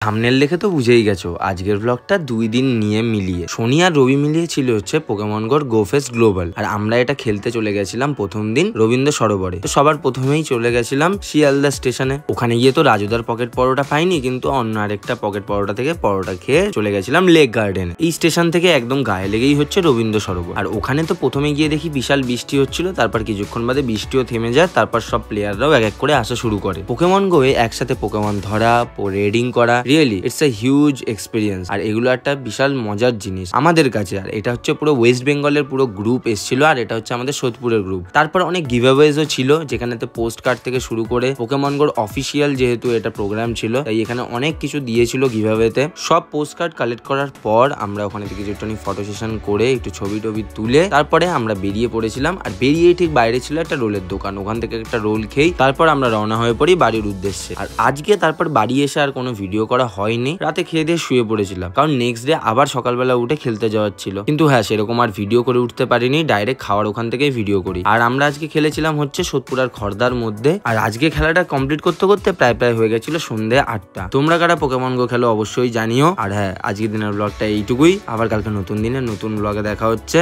Thumbnail দেখে তো বুঝেই গেছো আজকের ব্লগটা 2 দিন নিয়ে মিলিয়ে শনি আর রবি মিলিয়ে ছিল হচ্ছে পোকেমন গোর গো ফেস্ট গ্লোবাল। আর আমরা এটা খেলতে চলে গেছিলাম প্রথম দিন রবীন্দ্র সরোবরে। তো সবার প্রথমেই চলে গেছিলাম শিয়ালদা স্টেশনে। ওখানে গিয়ে তো রাজুদার পকেট পরোটা পাইনি, কিন্তু অন্য আরেকটা পকেট পরোটা থেকে পরোটা খেয়ে চলে গেছিলাম লেক গার্ডেন। এই স্টেশন থেকে একদম গায়ে লেগেই হচ্ছে রবীন্দ্র সরোবর। আর ওখানে তো প্রথমে গিয়ে দেখি বিশাল বৃষ্টি হচ্ছিল, তারপর কিছুক্ষণ বাদে বৃষ্টিও থেমে যায়, তারপর সব প্লেয়াররাও এক এক করে আসা শুরু করে। পোকেমন গোয়ে একসাথে পোকেমন ধরা, রেডিং করা, really it's a huge experience. আর এগুলো একটা বিশাল মজার জিনিস আমাদের কাছে। আর এটা হচ্ছে পুরো ওয়েস্ট বেঙ্গলের পুরো গ্রুপ এসেছিল, আর এটা হচ্ছে আমাদের সোদপুরের গ্রুপ। তারপর অনেক গিভঅ্যাওয়েজও ছিল, যেখানেতে পোস্ট কার্ড থেকে শুরু করে পোকেমন গোর অফিসিয়াল যেহেতু এটা প্রোগ্রাম ছিল, তাই এখানে অনেক কিছু দিয়েছিল গিভঅ্যাওয়েতে। সব পোস্ট কার্ড কালেক্ট করার পর আমরা ওখানে থেকে কিছুটা ফটো সেশন করে একটু ছবি টবি তুলে তারপরে আমরা বেরিয়ে পড়েছিলাম। আর বেরিয়ে ঠিক বাইরে ছিল একটা রোলের দোকান, ওখান থেকে একটা রোল খেয়ে তারপর আমরা রওনা হয়ে পড়ি বাড়ির উদ্দেশ্যে। আর আজকে তারপর বাড়ি এসে আর কোনো ভিডিও করা হয়নি, রাতে খেয়ে দিয়ে শুয়ে পড়েছিলাম, কারণ নেক্সট ডে আবার সকালবেলা উঠে খেলতে যাওয়ার ছিল। কিন্তু হ্যাঁ, সেরকম আর ভিডিও করে উঠতে পারিনি, ডাইরেক্ট খাওয়ার ওখান থেকে ভিডিও করি। আর আমরা আজকে খেলেছিলাম হচ্ছে সোদপুর আর খড়দার মধ্যে। আর আজকে খেলাটা কমপ্লিট করতে করতে প্রায় হয়ে গেছিল সন্ধ্যে 8টা। তোমরা কারা পোকেমন গো খেলো অবশ্যই জানিও। আর হ্যাঁ, আজকের দিনের ব্লগটা এইটুকুই। আবার কালকে নতুন দিনে নতুন ব্লগে দেখা হচ্ছে।